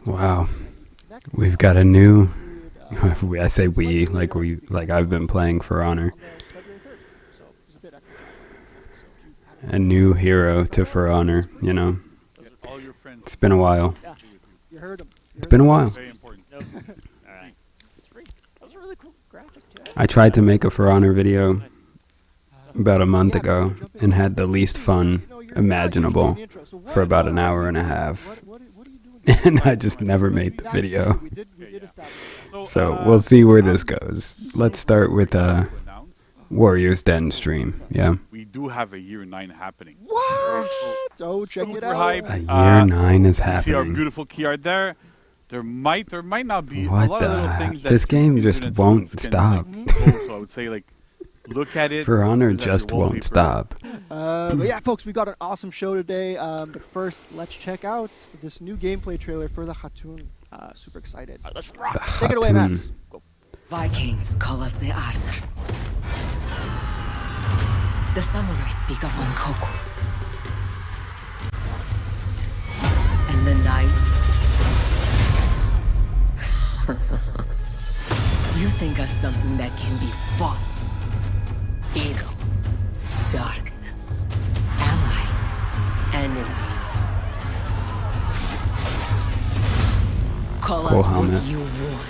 Wow, we've got a new. I say we, like I've been playing For Honor. A new hero to For Honor, you know. It's been a while. It's been a while. I tried to make a For Honor video about a month ago and had the least fun imaginable for about an hour and a half. And I just never made the video. So we'll see where this goes. Let's start with Warriors Den stream. Yeah. We do have a year 9 happening. What? Oh, check it out. Hyped. A year 9 is See our happening. beautiful key art there. There might not be a What lot the of little heck? things that This game the just internet won't sleuths can, stop. So I would say, like, look at it. For Honor use it as your just won't wallpaper. stop. But yeah, folks, we got an awesome show today. But first, let's check out this new gameplay trailer for the Khatun. Super excited. Let's rock. Take it away, Khatun. Max. Go. Vikings call us the armor. The samurai speak of Onkoku. And the knights. You think of something that can be fought. Ego. Darkness. Ally. Enemy. Call Cool us helmet. what you want.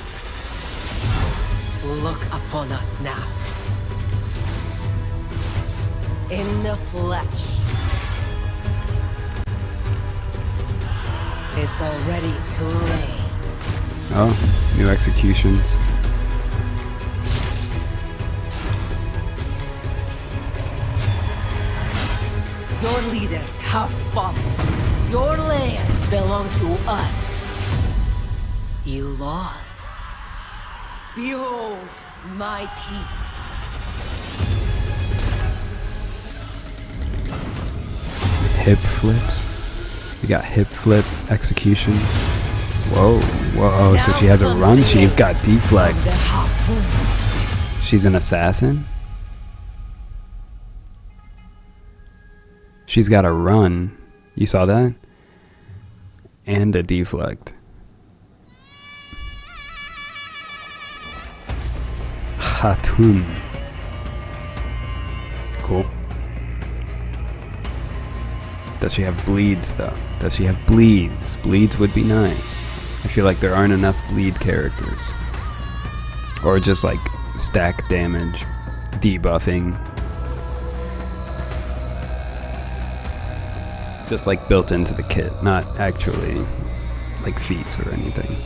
Look upon us now. In the flesh. It's already too late. Oh, new executions. Your leaders have fallen. Your lands belong to us. You lost. Behold my peace. Hip flips. We got hip flip executions. Whoa, whoa, so she has a run. She's got deflects. She's an assassin? She's got a run. You saw that? And a deflect. Khatun. Cool. Does she have bleeds, though? Does she have bleeds? Bleeds would be nice. I feel like there aren't enough bleed characters. Or just like stack damage, debuffing. Just like built into the kit, not actually like feats or anything.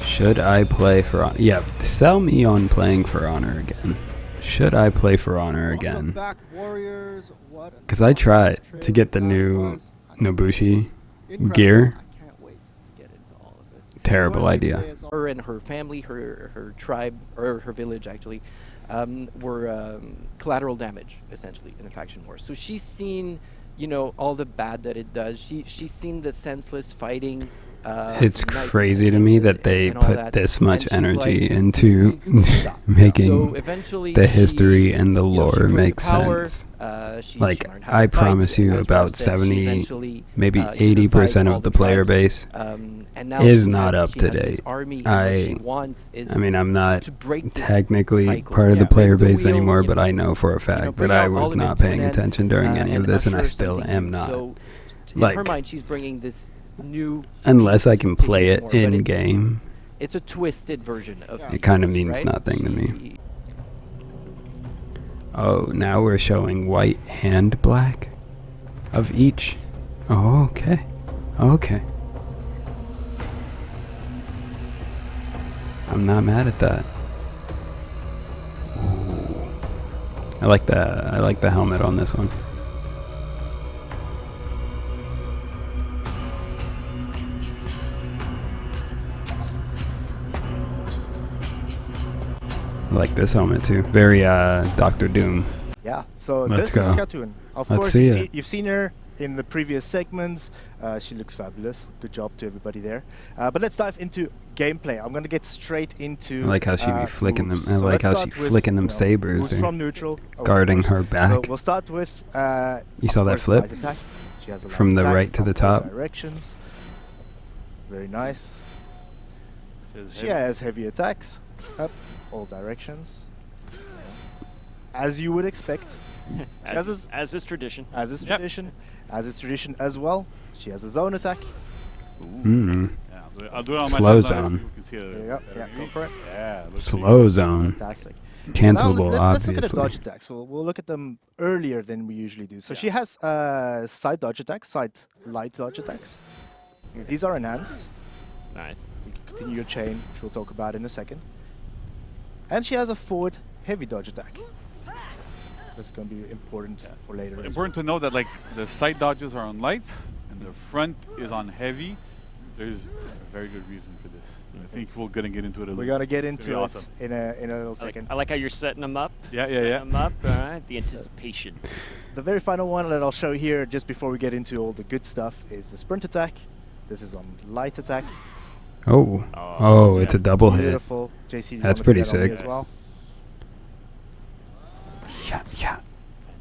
Should I play For Honor? Yeah, sell me on playing For Honor again. Should I play For Honor again? Back, Warriors. What Because I tried to get the new Nobushi gear. I can't wait to get into all of it. Terrible idea. Her and her family, her tribe, or her village actually, were collateral damage, essentially, in the faction war. So she's seen, you know, all the bad that it does. She's seen the senseless fighting. It's knights crazy to and- me that they and all put that. this And much she's energy like, into "This needs to stop." making So eventually the she, history and the you know, she lore grew to make power, sense. she Like, learned how to I fight. promise you As about Rob said, she 70, eventually, maybe unified 80% all of the player tribes. base And now is she's not had- up she to has this date. army, and what she wants is I mean, I'm not to break this technically cycle. part of the Yeah, player break the base wheel, anymore, you but know, I know for a fact bring that I out all was of it not to an paying end, attention during any of this, and I usher still something am new. not. So in Like, her mind, she's bringing this new. Unless I piece can to play use it more, but in it's- game, It's a twisted version of. It Jesus, kinda means right? nothing to me. She- oh, now we're showing white and black of each. Oh, okay. Okay. I'm not mad at that. Ooh. I like the helmet on this one. I like this helmet too. Very Doctor Doom. Yeah, so Let's this is go. Khatun. Of Let's course, see you've seen her in the previous segments. She looks fabulous. Good job to everybody there. But let's dive into gameplay. I'm going to get straight into I like how she be flicking them. moves. I So like let's how she start with, flicking them you know, sabers moves there, from neutral, of guarding course. her back. So we'll start with You saw that flip? light attack. She has a light From the attack right to from the all top. directions. Very nice. Just She heavy. has heavy attacks. Up, all directions. As you would expect. As, is- as is tradition. As is Yep. tradition. As is tradition as well. She has a zone attack. Hmm. Yeah, I'll do it on my Slow side so that zone. people can see it. There you go. Yeah, go for it. Yeah. looks Slow zone. Fantastic. Cancelable, Now let's look at the obviously. dodge attacks. We'll look at them earlier than we usually do. So she has side dodge attacks, side light dodge attacks. These are enhanced. Nice. So you can continue your chain, which we'll talk about in a second. And she has a forward heavy dodge attack. That's going to be important for later. as Important to know that like the side dodges are on lights and the front is on heavy. There's a very good reason for this. I think we're gonna get into it a little. We're going to get It's gonna into be it awesome. in a little I like, second. I like how you're setting them up. Yeah, yeah, setting yeah. them up. All right. The anticipation. The very final one that I'll show here, just before we get into all the good stuff, is the sprint attack. This is on light attack. Oh. Oh, Oh, yeah. it's a double hit. Beautiful. JC, do you That's wanna do pretty that on me sick. as well. Yeah, yeah.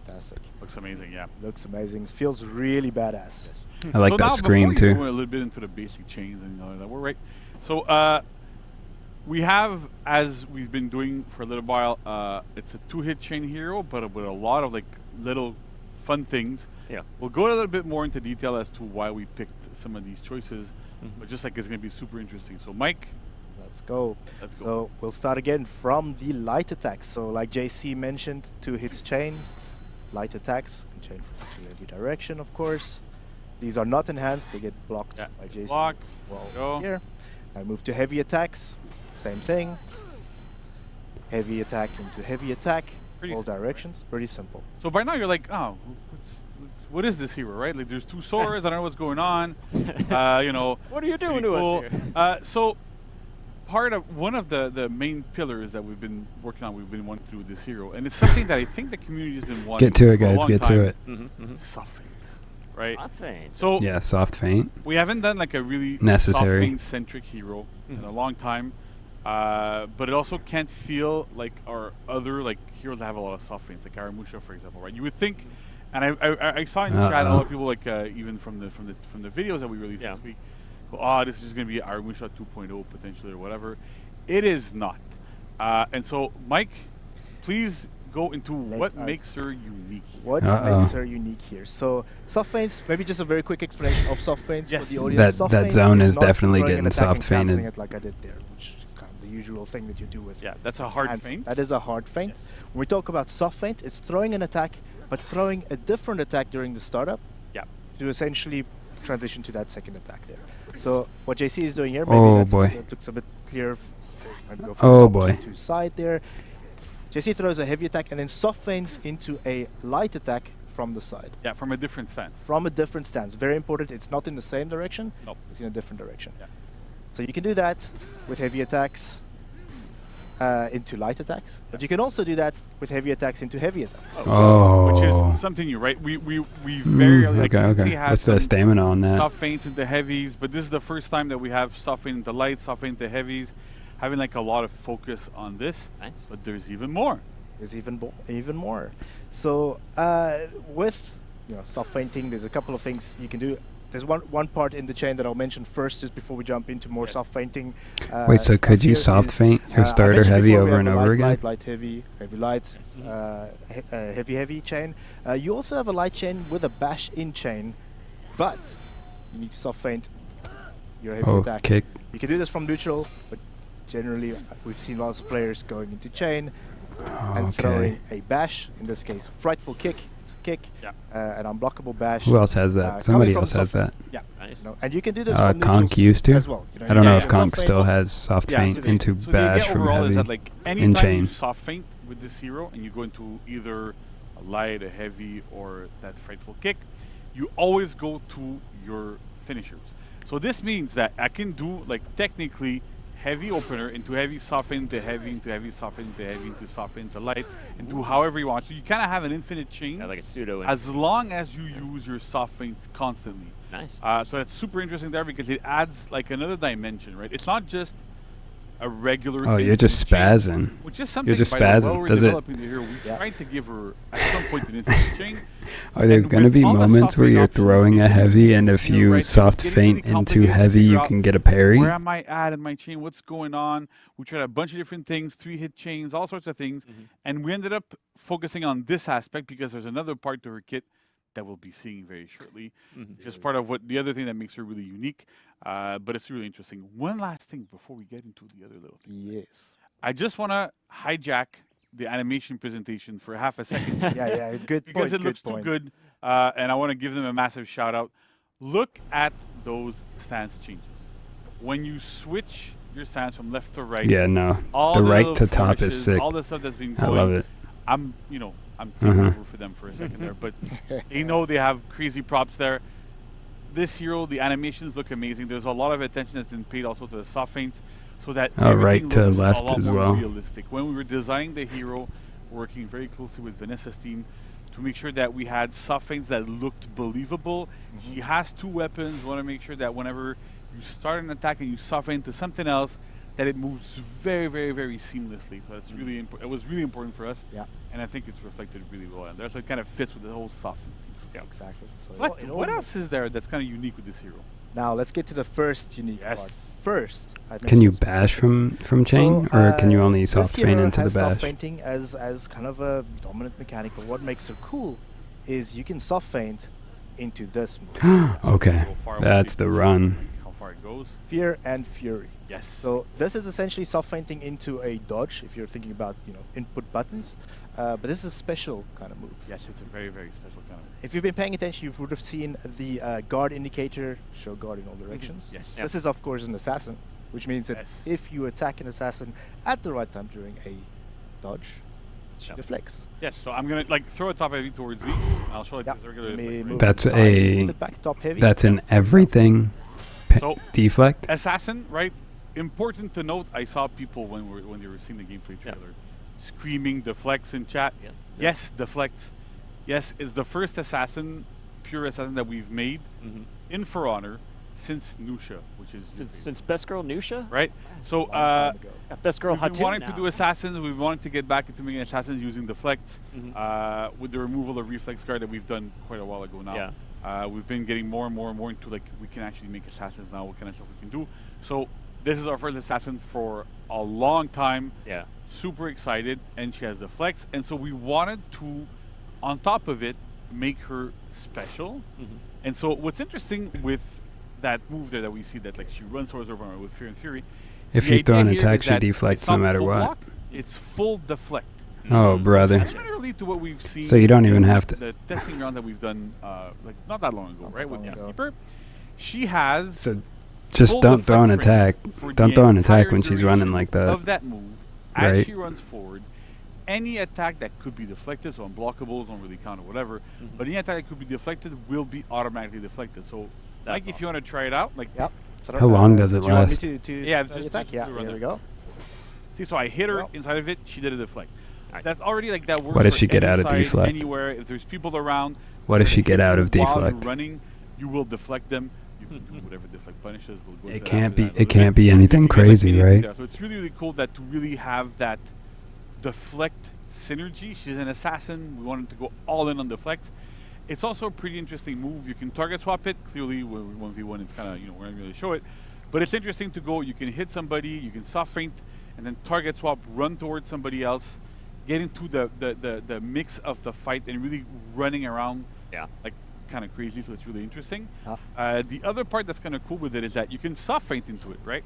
Fantastic. Looks amazing, yeah. Looks amazing. Feels really badass. I like so that now scream before you too. go a little bit into the basic chains and all that, we're right. So we have, as we've been doing for a little while, it's a 2-hit chain hero, but with a lot of like little fun things. Yeah. We'll go a little bit more into detail as to why we picked some of these choices, Mhm. but just like it's gonna be super interesting. So Mike, Let's go. let's go. So we'll start again from the light attacks. So like JC mentioned, 2 hits chains, light attacks, can chain from every direction, of course. These are not enhanced, they get blocked Yeah. by JC. Block, Well, go. here. I move to heavy attacks, same thing. Heavy attack into heavy attack, Pretty all simple, right? directions, pretty simple. So by now you're like, oh, what is this hero, right? Like there's 2 swords, I don't know what's going on. You know, What are you doing pretty to cool. us here? So one of the main pillars that we've been working on, we've been wanting to do with this hero, and it's something that I think the community has been wanting Get to it, for a guys. long Get time. to it. Soft feints, right? Nothing. So Yeah, soft feint. we haven't done like a really Necessary. soft feint centric hero in a long time, but it also can't feel like our other like heroes that have a lot of soft feints, like Aramusha, for example, right? You would think, and I saw in chat a lot of people like even from the videos that we released Yeah. this week, go, oh, this is going to be Aramusha 2.0 potentially or whatever. It is not, and so Mike, please go into Let what us- makes her unique. What Uh-oh. makes her unique here? So soft feints, maybe just a very quick explanation of soft feints Yes. for the audience. That- Soft that feints zone is is not definitely throwing getting an attack and soft feinted. cancelling it like I did there, which is kind of the usual thing that you do with Yeah, that's a hard hands. feint. That is a hard feint. When we talk about soft feint, it's throwing an attack, but throwing a different attack during the startup Yeah. to essentially transition to that second attack there. So what JC is doing here, maybe Oh, that boy. looks a bit clear. Maybe go from Oh, top boy. to side there. JC throws a heavy attack and then soft feints into a light attack from the side. Yeah, from a different stance. From a different stance. Very important. It's not in the same direction. Nope. It's in a different direction. Yeah. So you can do that with heavy attacks into light attacks. But you can also do that with heavy attacks into heavy attacks. Oh. Which is something new, right? We very like okay, Quincy okay. has What's the some stamina on that? soft feints into heavies, but this is the first time that we have soft feint into lights, soft feint into heavies, having like a lot of focus on this. Nice. But there's even more. There's even more. So with soft feinting, there's a couple of things you can do. There's one part in the chain that I'll mention first, just before we jump into more Yes. soft feinting. Wait, so stuff could you here soft is, feint I your starter mentioned heavy before we over have and a over light, again? light, heavy, light, heavy chain. You also have a light chain with a bash in chain, but you need to soft feint your heavy Oh, attack. kick. You can do this from neutral, but generally we've seen lots of players going into chain and Okay. throwing a bash. In this case, frightful kick. It's a kick, Yeah. an unblockable bash. Who else has that? coming Somebody from else has soft that. Nice. And you can do this from Conk neutrals used to. as well. I don't know Yeah, if yeah. Conk Soft still feint. has soft Yeah, feint so this- into so bash the idea from overall heavy. is that like anytime chain. you soft feint with this hero and you go into either a light, a heavy, or that frightful kick, you always go to your finishers. So this means that I can do like technically heavy opener into heavy, soft feint into heavy, into heavy, soft feint into heavy, into soft feint into light, and do however you want. So you kind of have an infinite chain Yeah, like a pseudo. as long as you use your soft feints constantly. Nice. So that's super interesting there because it adds like another dimension, right? It's not just a regular. Oh, you're just instant chain, spazzing. which is something just by the way, spazzing. while we're Does it- developing the hero, we tried to give her at some point an instant chain. Are there And going to with be all the moments soft where feint you're options, throwing it a can heavy, really and if feel you right. It's soft getting feint really into complicated to heavy, figure you out can get a parry? where am I at in my chain? What's going on? We tried a bunch of different things, 3-hit chains, all sorts of things, and we ended up focusing on this aspect because there's another part to her kit that we'll be seeing very shortly. Just part of what the other thing that makes her really unique, but it's really interesting. One last thing before we get into the other little thing. Yes. I just want to hijack the animation presentation for half a second Yeah, good because point. it looks good too point. good, and I want to give them a massive shout out. Look at those stance changes. When you switch your stance from left to right, Yeah, no. all The right little to top is flourishes, sick. all the stuff that's been I going. love it. I'm taking Uh-huh. over for them for a second there, but they know they have crazy props there. This hero, the animations look amazing. There's a lot of attention that's been paid also to the soft feints, so that Oh, right everything to looks left a lot as more well. realistic. When we were designing the hero, working very closely with Vanessa's team to make sure that we had soft feints that looked believable. She has two weapons. We want to make sure that whenever you start an attack and you soft feint to something else, that it moves very, very, very seamlessly. So it's really important. It was really important for us. Yeah. And I think it's reflected really well in there. So it kind of fits with the whole soft feint thing. Yeah. Exactly. So What else is there that's kind of unique with this hero? Now let's get to the first unique Yes. part. First, I Can you mentioned bash specifically. from chain, So, or can you only this soft feint hero into the has soft bash? feinting as kind of a dominant mechanic, but what makes her cool is you can soft feint into this move. Okay, How far will that's it the go? run. How far it goes? Fear and Fury. Yes. So this is essentially soft feinting into a dodge if you're thinking about input buttons, but this is a special kind of move. yes, it's a very, very special kind of. If you've been paying attention, you would have seen the guard indicator show guard in all directions. Yes. This is of course an assassin, which means that Yes. if you attack an assassin at the right time during a dodge, she Yeah. deflects. Yes. So I'm gonna like throw a top heavy towards me. I'll show it Yeah. as regular. Let me deflect, right? move That's the time, a- put it back top heavy. That's in everything. So Deflect. assassin, right? Important to note. I saw people when they were seeing the gameplay trailer, screaming deflects in chat. Yeah. Yes, deflects. Yes, it's the first assassin, pure assassin that we've made in For Honor since Nusha, which is your Since Best Girl Nusha? favorite, right? So Long time ago. Best Girl we've been Khatun wanting now. to do assassins. We wanted to get back into making assassins using deflects with the removal of reflex guard that we've done quite a while ago now. Yeah. We've been getting more and more and more into like we can actually make assassins now. What kind of stuff we can do? So this is our first assassin for a long time. Yeah. Super excited, and she has the flex, and so we wanted to, on top of it, make her special. And so what's interesting with that move there that we see that like she runs towards her opponent with Fear and Fury. If the you throw idea an here attack, is she that deflects it's no not matter full what. block, it's full deflect. Oh, brother. Similarly to what we've seen. So you don't even in have to- The testing round that we've done, like not that long ago, Not right? that With long ago. Steeper, she has. So just full don't throw an deflect attack. frame for Don't the throw an attack entire when she's running duration like that. Of that move, as Right. she runs forward, any attack that could be deflected, so unblockables don't really count or whatever, but any attack that could be deflected will be automatically deflected. So, like, if you want to try it out, like, Yep. So How long does it do you want me last? to Yeah, try the just attack? Yeah, do it here right we there. go. see, so I hit her Well. inside of it, she did a deflect. Nice. That's already like that works. What does for she get any out of side, deflect? Anywhere, if there's people around. What does try to she get hit out you of while you're deflect? running, you will deflect them. You can do whatever deflect punishes. We'll go It into that can't after be. that a It little can't bit. be anything You can get, like, crazy, anything right? there. So it's really, really cool that to really have that deflect synergy. She's an assassin. We wanted to go all in on deflects. It's also a pretty interesting move. You can target swap it. Clearly, when 1v1, it's kind of, we're not going to show it. But it's interesting to go. You can hit somebody, you can soft feint, and then target swap, run towards somebody else, get into the mix of the fight, and really running around Yeah. like kind of crazy. So it's really interesting. Ah. The other part that's kind of cool with it is that you can soft feint into it, right?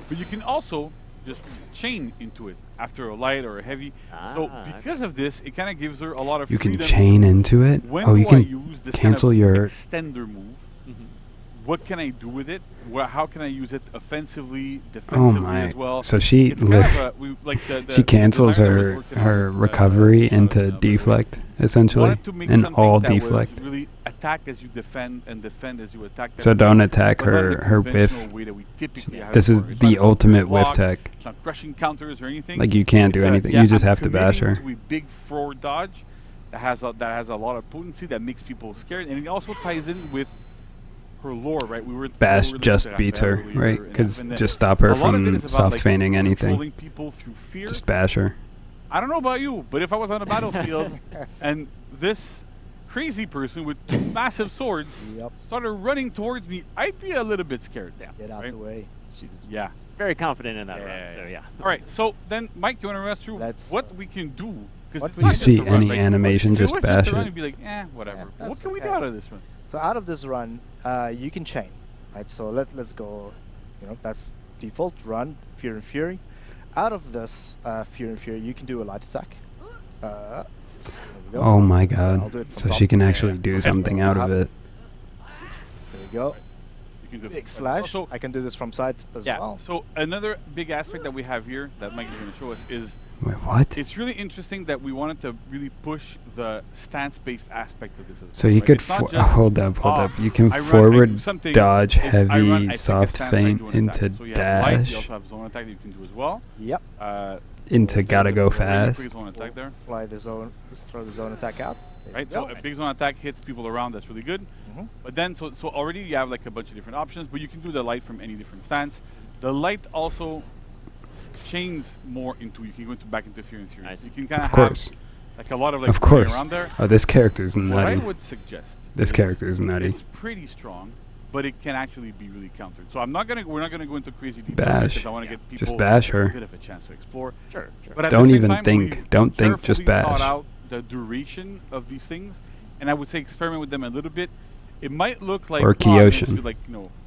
But you can also just chain into it after a light or a heavy. So Ah, because of this, it kind of gives her a lot of You can freedom. chain into it. When Oh, you do I can use this cancel kind of your. extender move? What can I do with it? How can I use it offensively, Oh defensively my! as well? So she It's kind of a, we, like she cancels designer was her working on, her recovery shout out into to him, by the way. deflect essentially, Wanted to make and something all that deflect. was really attack as you defend and defend as you attack. So type of don't thing, attack but not in her the her whiff. conventional way that we typically have This it is for. It's the not a ultimate whiff block, tech. It's not crushing counters or anything. Like you can't do It's a- anything. yeah, You just I'm have to bash her. committing to a big forward dodge that has a lot of potency that makes people scared, and it also ties in with her lore, right? Bash we were just looking at beats her, earlier right? and Because then just stop her a lot of it from is about, soft like, feigning anything. controlling people through fear. Just bash her. I don't know about you, but if I was on a battlefield and this crazy person with two massive swords Yep. started running towards me, I'd be a little bit scared. Yeah. Get out Right. the way. She's Yeah. very confident in that Yeah, run. yeah, So yeah. yeah. All right. So then, Mike, you want to run us through Let's, what we can do? what Because we You can see any animation, if it just was bash a run, it. you'd be like, whatever. Yeah, What that's can we do okay. out of this one? So out of this run, you can chain, right? So let's go. You know, that's default run, Fear and Fury. Out of this Fear and Fury, you can do a light attack. There we go. Oh my So I'll god. do it from So top. she can actually Yeah. do something out of it. There we go. You can do Big slash. So I can do this from side as yeah. well. So another big aspect that we have here that Mike is going to show us is Wait, what? it's really interesting that we wanted to really push the stance-based aspect of this. As So well, you right? could It's not just, hold up. "Ah, You can I run, I do forward something." dodge, It's, I run, I heavy, take a soft stance, I feint do an into attack. So you have light, you dash, also have zone attack that you can do as well. Yep. into there's gotta a go really fast. quick zone attack there. Fly the zone, throw the zone attack out. There Right, you so go. a big zone attack hits people around. That's really good. Mhm. But then, so already you have like a bunch of different options. But you can do the light from any different stance. The light also chains more into. You can go into back into Fear and Fury. Nice. You can kind Of of have course. like a lot of like Of running course. around there. Oh, this character's What I nutty. would suggest. This is character is nutty. It's pretty strong, but it can actually be really countered. So we're not gonna go into crazy details Bash. because I want to get people Just bash a her. bit of a chance to explore. Sure. But at Don't the same even time, think. we've Don't think, just carefully thought bash. out the duration of these things, and I would say experiment with them a little bit. It might look like Or oh, I'm gonna just Kyoshin. do, like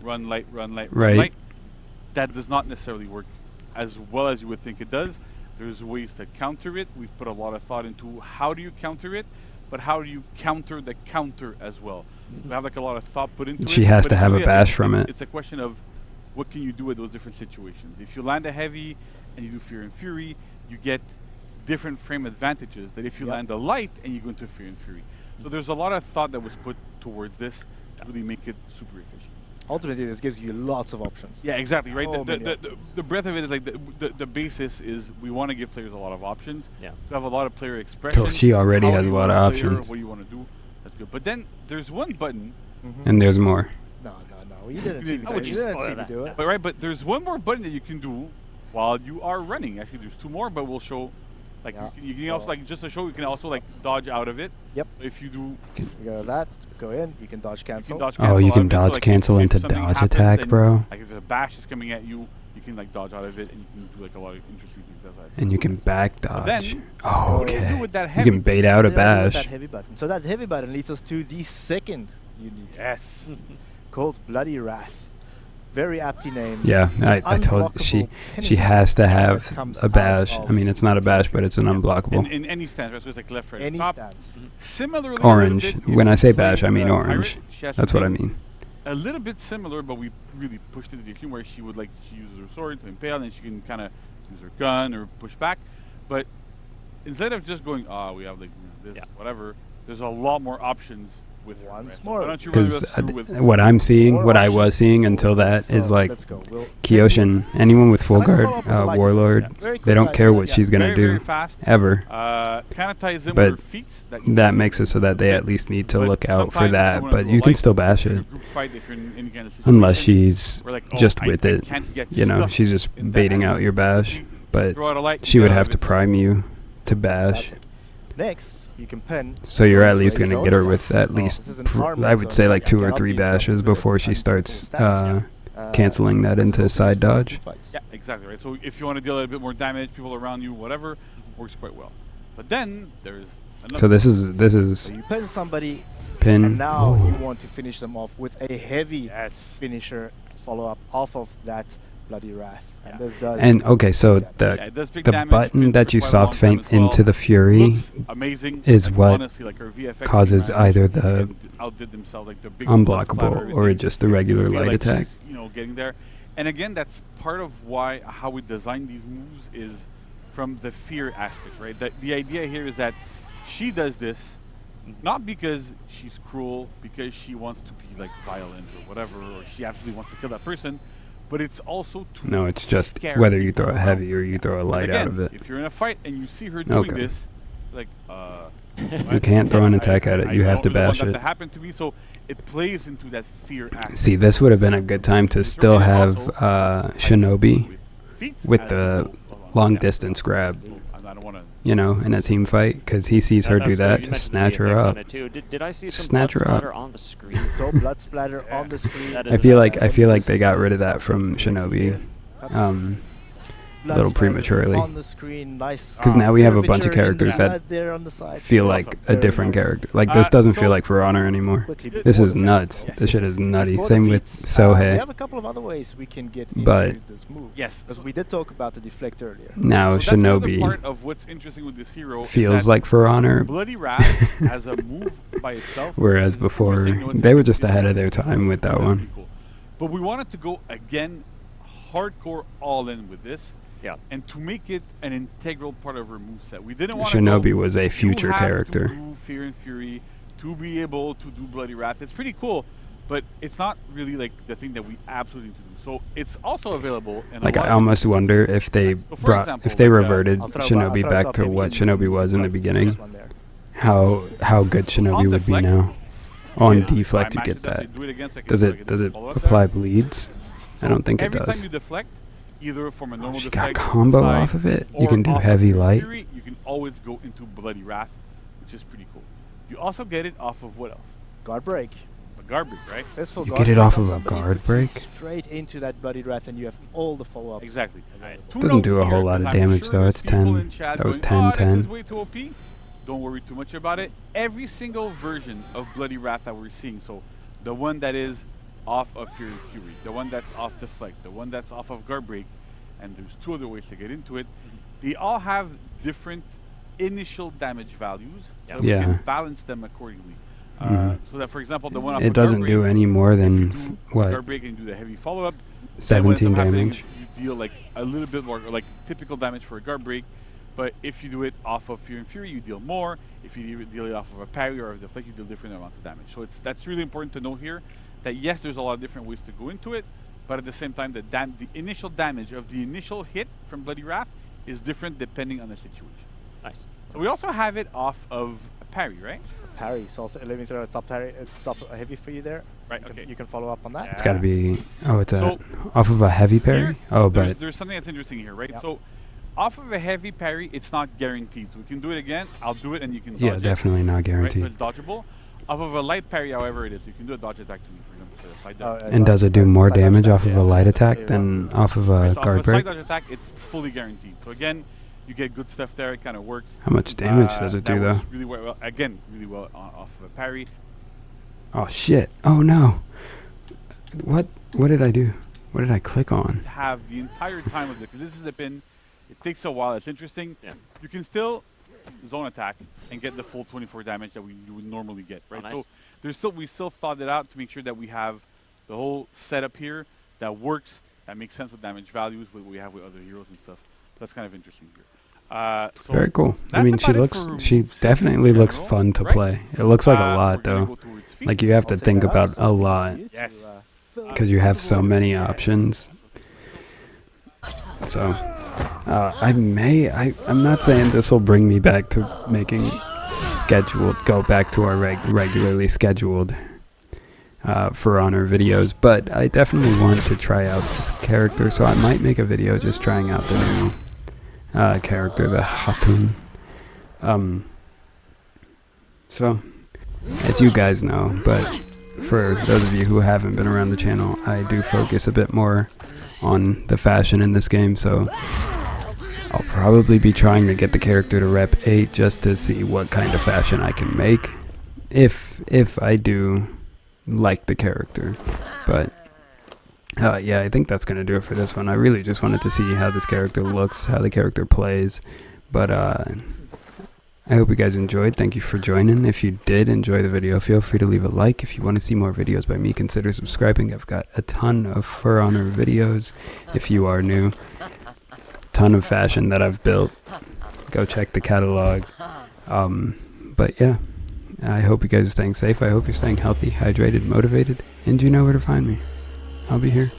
run light, run light, Right. run light. That does not necessarily work as well as you would think it does. There's ways to counter it. We've put a lot of thought into how do you counter it, but how do you counter the counter as well. We have like a lot of thought put into it. She has but to it's have a really bash from it. It's a question of what can you do with those different situations. If you land a heavy and you do Fear and Fury, you get different frame advantages that if you Yep. land a light and you go into Fear and Fury. So there's a lot of thought that was put towards this to really make it super efficient. Ultimately, this gives you lots of options. Yeah, exactly, right? So many The options. breadth of it is like the basis is we want to give players a lot of options. Yeah. We have a lot of player expression. she already How has do a you lot of wanna play her? options. What do you want to do? That's good. But then there's one button, And there's more. No. You didn't see How me. would You you didn't spoil see me that? do it. there's one more button that you can do while you are running. Actually, there's two more, but we'll show. Like Yeah. you can also like just to show you can also like dodge out of it. Yep. If you do, You go that, go in. You can dodge you can cancel. dodge Oh, cancel you out can of it. So, dodge like, cancel if into something dodge happens attack, and, bro. Like if a bash is coming at you, you can like dodge out of it, and you can do like a lot of interesting things outside. And you can back But then, dodge. what Oh, do you do okay. with that You heavy can bait out a What did I do with bash. that heavy button. So that heavy button leads us to the second unique Yes. called Bloody Wrath. Very aptly named. Yeah, It's an I told she unblockable has to penalty have that comes a out bash. of I mean, it's not a bash, but it's an unblockable. In any stance, right? So it's like left, right, any top. stance. Similarly, Orange. A little bit, When if I say you play bash, I mean the orange. pirate, she has That's what I something mean. A little bit similar, but we really pushed it to the extreme where she would she uses her sword to impale, and she can kind of use her gun or push back. But instead of just going, we have like this, Yeah. whatever. There's a lot more options with her. Once right? So more. why don't you run Because us through with what I'm seeing, More what I was options. seeing until that So is like let's go. We'll Kyoshin, anyone with full I'm gonna guard, follow up with the light warlord, attack. Very they quick don't light care attack, what yeah. she's gonna very, do very fast. ever. Kind of ties in But with her feet. You That see. makes it so that they at least need to But look out for sometimes that. you wanna But do a you can light still bash if you're in a it group fight, if you're in any kind of unless situation she's where, just I with it. can't get You know, stuck she's just in that baiting out enemy. your bash. You But throw out a light, she you would get out have of to it. prime you to bash. That's it. Next, you can pen. So you're at least Raise going to zone get her attack. with at Oh, least, this is an pr- armed I would zone say like attack. 2 or Cannot 3 be interrupted bashes with a before she punch starts stance. canceling that into this side goes for dodge. fights. Yeah, exactly right. So if you want to deal a bit more damage, people around you, whatever, works quite well. But then there's another. So this is So you pen somebody, pin. and now you want to finish them off with a heavy yes. finisher follow-up off of that Bloody Wrath. And this does. And okay, so Yeah, the it does big the damage, button spins that for you quite a soft long time feint as well. into the Fury Looks amazing. is Like, what honestly, like her VFX causes team either managed to the outdid themselves, like the big blood splatter, unblockable or everything. just the You regular feel light like attack. she's, getting there. And again, that's part of why how we design these moves is from the fear aspect, right? The idea here is that she does this not because she's cruel, because she wants to be like violent or whatever, or she absolutely wants to kill that person, but it's also to No, it's just scare whether you people throw a around. heavy or you throw a 'Cause light again, out of it. if you're in a fight and you see her doing Okay. this, like, You can't throw an attack at it. You have to don't really want bash that it. to happen to me. So it plays into that fear aspect. See, this would have been a good time to still have Shinobi with the long distance grab, I don't want to. you know, in a team fight, because he sees her do that, just snatch her up. Did I see some Snatch blood her up. splatter on the screen? So blood splatter on the screen. That I is feel amazing. like they got rid of that from Shinobi. A little prematurely. On the screen, nice. Because now we have a bunch of Premature characters and that there on the side. feel It's like awesome. a different character. Like, this doesn't feel like For Honor anymore. Quickly This before is the nuts. feats. This shit is nutty. Before the Same with feats, we Sohei. have a couple of other ways we can get But- into this move. Yes. Because we did talk about the deflect earlier. Now So that's another Shinobi part of what's interesting with this hero is feels that like For Honor, Bloody Wrath has a move by itself. whereas and before interesting, you know, it's they like were a just ahead of their different- time with that that's one. pretty cool. But we wanted to go again hardcore all in with this. Yeah. And to make it an integral part of our moveset. We didn't want Shinobi go, was a future you have character. To do Fear and Fury to be able to do Bloody Wrath. It's pretty cool, but it's not really like the thing that we absolutely need to do. So it's also available in Like, a lot I of almost different wonder formats. if they So for brought, example, if they like, reverted I'll throw Shinobi it back up to maybe what in Shinobi was in the the beginning. first one there. How good Shinobi On would be deflect, now. On Yeah, deflect to by get maxes, that. they do it again, so I can- Does so I can it do the follow-up there. apply bleeds? I So don't think it every does. time you deflect, either from a normal She got deflect combo side off of it. You or can do off of heavy Fear and light. Fury, you can always go into Bloody Wrath, which is pretty cool. You also get it off of what else? Guard break. The garbage, right? Successful You guard get it break off on of a somebody, guard puts you break? straight into that Bloody Wrath, and you have all the follow-ups. Exactly. Nice. To Doesn't note do a whole here, lot 'cause of I'm damage, sure though. there's It's people 10. in chat That was going, 10, "Oh, this is 10." way too OP." Don't worry too much about it. Every single version of Bloody Wrath that we're seeing, so the one that is off of Fear and Fury, the one that's off Deflect, the one that's off of Guard Break, and there's two other ways to get into it, they all have different initial damage values, so that we Yeah. can balance them accordingly. Mhm. So that, for example, the one off It of Guard doesn't Break, do any more if you than, do what, Guard Break and do the heavy follow-up, then what ends 17 up happening damage? is you deal like a little bit more, like typical damage for a Guard Break. But if you do it off of Fear and Fury, you deal more. If you deal it off of a parry or a deflect, you deal different amounts of damage. So that's really important to know here. That yes, there's a lot of different ways to go into it, but at the same time, the initial damage of the initial hit from Bloody Wrath is different depending on the situation. Nice. So we also have it off of a parry, right? Parry. So let me throw a top parry, top heavy for you there. Right. You can- Okay. You can follow up on that. It's got to be. Oh, it's So off of a heavy parry. Here, Oh, there's, but there's something that's interesting here, right? Yep. So off of a heavy parry, it's not guaranteed. So we can do it again. I'll do it, and you can dodge yeah, it. definitely not Right, so guaranteed. it's dodgeable. Off of a light parry, however, it is. You can do a dodge attack to me, for example, so slide down. And does it do That's more side dodge damage attack, off of yeah. a light attack There you than go. off of Right, a so off guard of a slide break? dodge attack, it's fully guaranteed. So again, you get good stuff there. It kind of works. How much damage does it that do, though? works really well. Again, really well off of a parry. Oh, shit. Oh, no. What did I do? What did I click on? To have the entire time of it, because this is a pin. It takes a while. It's interesting. Yeah. You can still zone attack and get the full 24 damage that you would normally get, right? nice. So we still thought it out to make sure that we have the whole setup here that works, that makes sense with damage values, what we have with other heroes and stuff. That's kind of interesting here. So Very cool. I that's mean, she about it looks. for She moveset in definitely looks general, fun to right? play. It looks like a we're lot, gonna though. go towards feats. Like, you have to I'll set think that up about so a we lot. can Yes. Because you have so many options. So, I'm not saying this will bring me back to making go back to our regularly scheduled For Honor videos, but I definitely want to try out this character, so I might make a video just trying out the new character, the Khatun. So, as you guys know, but for those of you who haven't been around the channel, I do focus a bit more on the fashion in this game, so I'll probably be trying to get the character to rep 8 just to see what kind of fashion I can make, if I do like the character. But yeah, I think that's going to do it for this one. I really just wanted to see how this character looks, how the character plays, but I hope you guys enjoyed. Thank you for joining. If you did enjoy the video, feel free to leave a like. If you want to see more videos by me, consider subscribing. I've got a ton of For Honor videos if you are new. Ton of fashion that I've built. Go check the catalog. But yeah, I hope you guys are staying safe. I hope you're staying healthy, hydrated, motivated, and you know where to find me. I'll be here,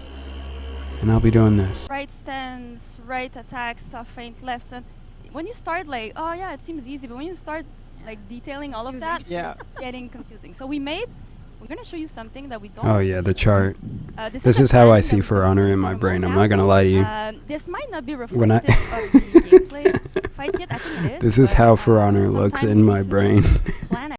and I'll be doing this. Right stance, right attack, soft feint, left stance. When you start like, oh yeah, it seems easy, but when you start like detailing all of that, Yeah. it's getting confusing. So we made we're gonna show you something that we don't. Oh often yeah, the show. chart. This This a is how I pattern see that we For don't Honor see in my on brain. I'm now. not gonna lie to you. This might not be When I- reflective of the gameplay fight kit. I think it is. This is but, how For Honor looks sometimes in we my need to brain. just plan